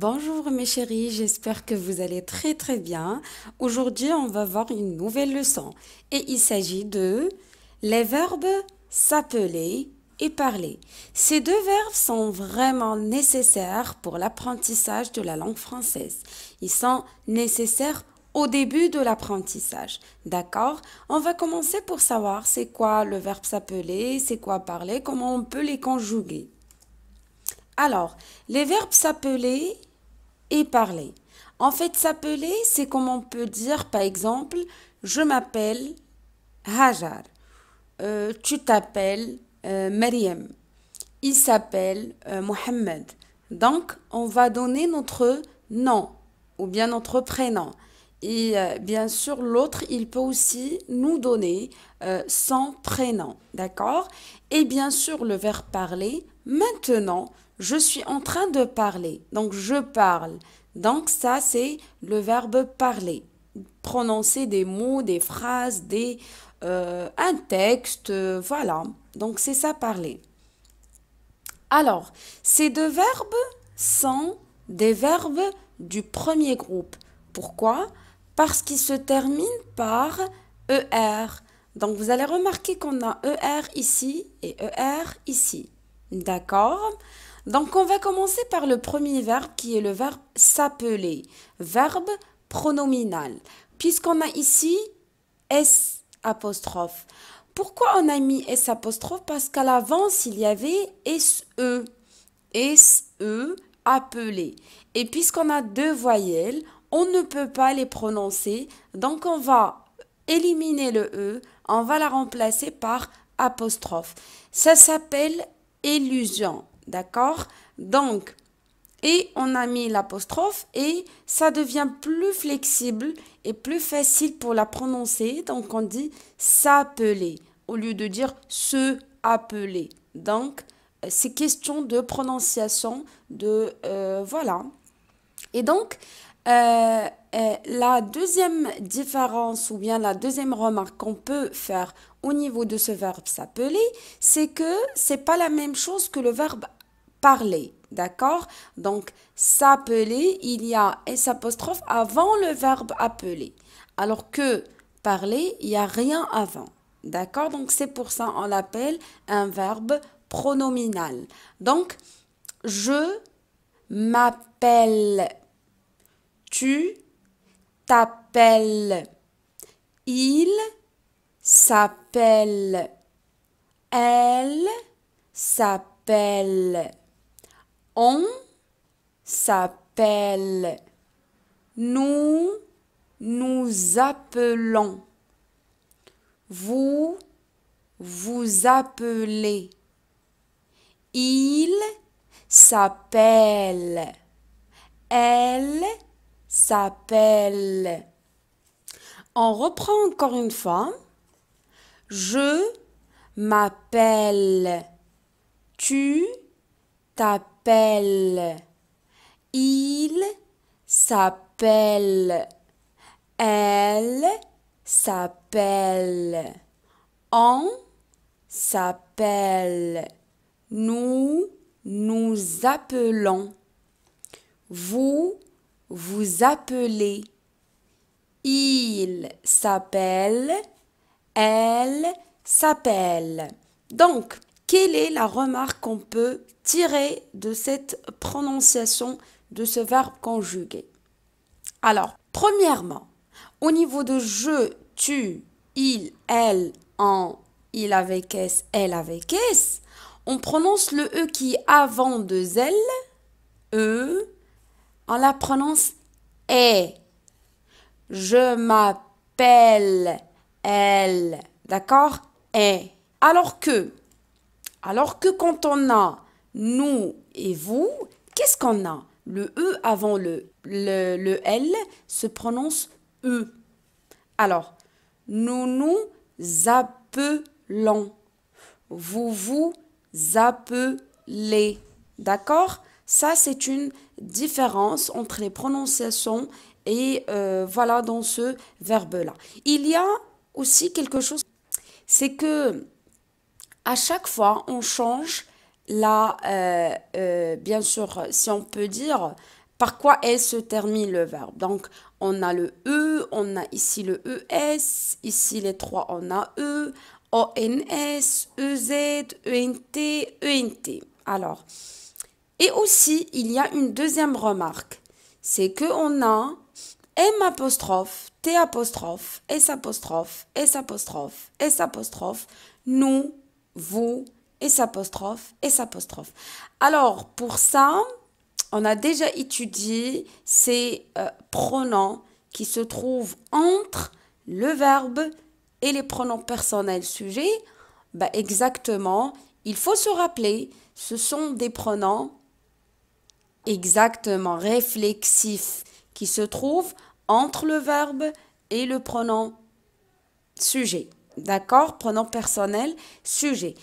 Bonjour mes chéris, j'espère que vous allez très bien. Aujourd'hui, on va voir une nouvelle leçon et il s'agit de les verbes s'appeler et parler. Ces deux verbes sont vraiment nécessaires pour l'apprentissage de la langue française. Ils sont nécessaires au début de l'apprentissage. D'accord? On va commencer pour savoir c'est quoi le verbe s'appeler, c'est quoi parler, comment on peut les conjuguer. Alors, les verbes s'appeler et parler. En fait, s'appeler, c'est comme on peut dire, par exemple, je m'appelle Hajar. Tu t'appelles Mariam. Il s'appelle Mohamed. Donc, on va donner notre nom ou bien notre prénom. Et bien sûr, l'autre, il peut aussi nous donner son prénom. D'accord? Et bien sûr, le verbe parler. Maintenant, je suis en train de parler. Donc, je parle. Donc, ça, c'est le verbe parler. Prononcer des mots, des phrases, un texte. Voilà. Donc, c'est ça, parler. Alors, ces deux verbes sont des verbes du premier groupe. Pourquoi? Parce qu'ils se terminent par ER. Donc, vous allez remarquer qu'on a ER ici et ER ici. D'accord? Donc, on va commencer par le premier verbe qui est le verbe s'appeler. Verbe pronominal. Puisqu'on a ici S apostrophe. Pourquoi on a mis S apostrophe? Parce qu'à l'avance, il y avait SE. SE appelé. Et puisqu'on a deux voyelles, on ne peut pas les prononcer. Donc, on va éliminer le E. On va la remplacer par apostrophe. Ça s'appelle illusion. D'accord? Donc, et on a mis l'apostrophe et ça devient plus flexible et plus facile pour la prononcer. Donc, on dit s'appeler au lieu de dire se appeler. Donc, c'est question de prononciation, voilà. Et donc, la deuxième différence ou bien la deuxième remarque qu'on peut faire au niveau de ce verbe s'appeler, c'est que c'est pas la même chose que le verbe parler. D'accord? Donc, s'appeler, il y a S apostrophe avant le verbe appeler. Alors que parler, il n'y a rien avant. D'accord? Donc, c'est pour ça on l'appelle un verbe pronominal. Donc, je m'appelle. Tu t'appelles. Il s'appelle. Elle s'appelle. On s'appelle. Nous nous appelons. Vous vous appelez. Il s'appelle. Elle s'appelle. On reprend encore une fois. Je m'appelle. Tu t'appelles. Il s'appelle. Elle s'appelle. On s'appelle. Nous nous appelons. Vous vous appelez. Il s'appelle. Elle s'appelle. Donc, quelle est la remarque qu'on peut tirer de cette prononciation de ce verbe conjugué? Alors, premièrement, au niveau de je, tu, il, elle, on, il avec S, elle avec S, on prononce le E qui est avant deux L, E, on la prononce E. Je m'appelle elle. D'accord? E. Alors que quand on a nous et vous, qu'est-ce qu'on a? Le E avant le L se prononce E. Alors, nous nous appelons. Vous vous appelez. D'accord? Ça, c'est une différence entre les prononciations et voilà dans ce verbe-là. Il y a aussi quelque chose, c'est que à chaque fois, on change bien sûr, si on peut dire, par quoi elle se termine le verbe. Donc, on a le E, on a ici le ES, ici les trois, on a E, ONS, EZ, ENT, ENT. Alors, et aussi, il y a une deuxième remarque. C'est qu'on a M apostrophe, T apostrophe, S apostrophe, S apostrophe, S apostrophe, nous, vous, S apostrophe, S apostrophe. Alors, pour ça, on a déjà étudié ces pronoms qui se trouvent entre le verbe et les pronoms personnels sujets. Ben exactement, il faut se rappeler, ce sont des pronoms exactement réflexifs qui se trouvent entre le verbe et le pronom sujet. D'accord? Pronom personnel, sujet.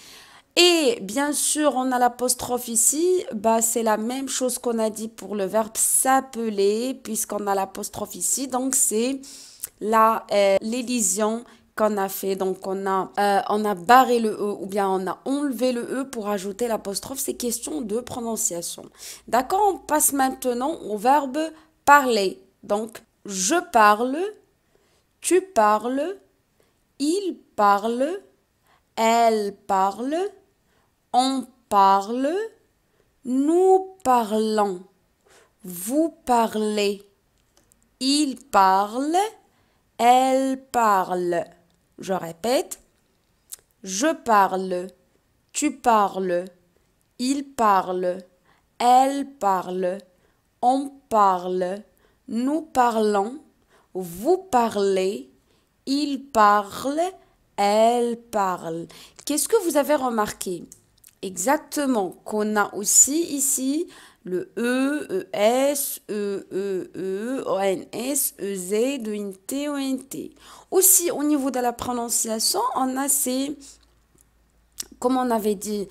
Et bien sûr, on a l'apostrophe ici, bah, c'est la même chose qu'on a dit pour le verbe s'appeler, puisqu'on a l'apostrophe ici. Donc, c'est l'élision qu'on a fait. Donc, on a barré le E ou bien on a enlevé le E pour ajouter l'apostrophe. C'est question de prononciation. D'accord? On passe maintenant au verbe parler. Donc, je parle, tu parles, il parle, elle parle, on parle, nous parlons, vous parlez, il parle, elle parle. Je répète, je parle, tu parles, il parle, elle parle, on parle, nous parlons, vous parlez, il parle, elle parle. Qu'est-ce que vous avez remarqué? Exactement, qu'on a aussi ici le E, ES, ONS, EZ, ENT, ONT. Aussi, au niveau de la prononciation, on a ces, comme on avait dit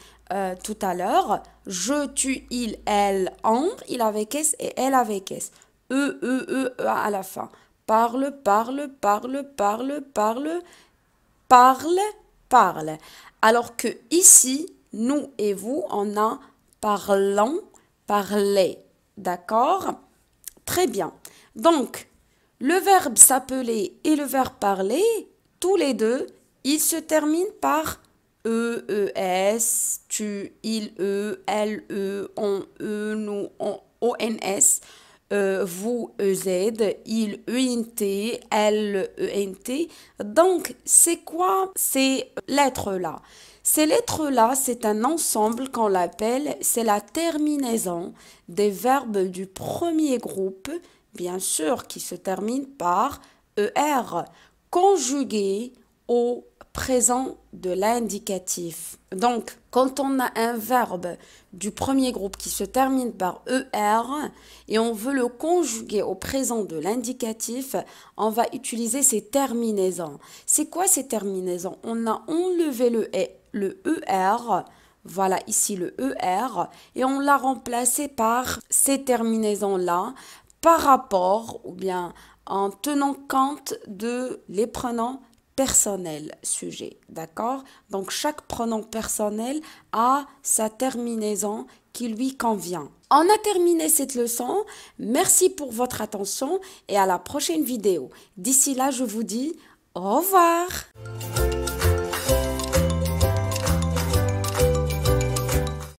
tout à l'heure, je, tu, il, elle, on, il avec S et elle avec S. E à la fin. Parle, parle, parle, parle, parle, parle, parle. Alors que ici, nous et vous, on a parlons, parler. D'accord? Très bien. Donc, le verbe s'appeler et le verbe parler, tous les deux, ils se terminent par ES, tu, il, elle, on, nous, on, ONS, vous, EZ, il, ENT, elle, ENT. Donc, c'est quoi ces lettres-là? Ces lettres-là, c'est un ensemble qu'on l'appelle, c'est la terminaison des verbes du premier groupe, bien sûr, qui se termine par ER, conjugués au présent de l'indicatif. Donc, quand on a un verbe du premier groupe qui se termine par ER et on veut le conjuguer au présent de l'indicatif, on va utiliser ces terminaisons. C'est quoi ces terminaisons? On a enlevé le ER, voilà ici le ER, et on l'a remplacé par ces terminaisons-là par rapport ou bien en tenant compte de les pronoms personnel sujet, d'accord? Donc, chaque pronom personnel a sa terminaison qui lui convient. On a terminé cette leçon. Merci pour votre attention et à la prochaine vidéo. D'ici là, je vous dis au revoir.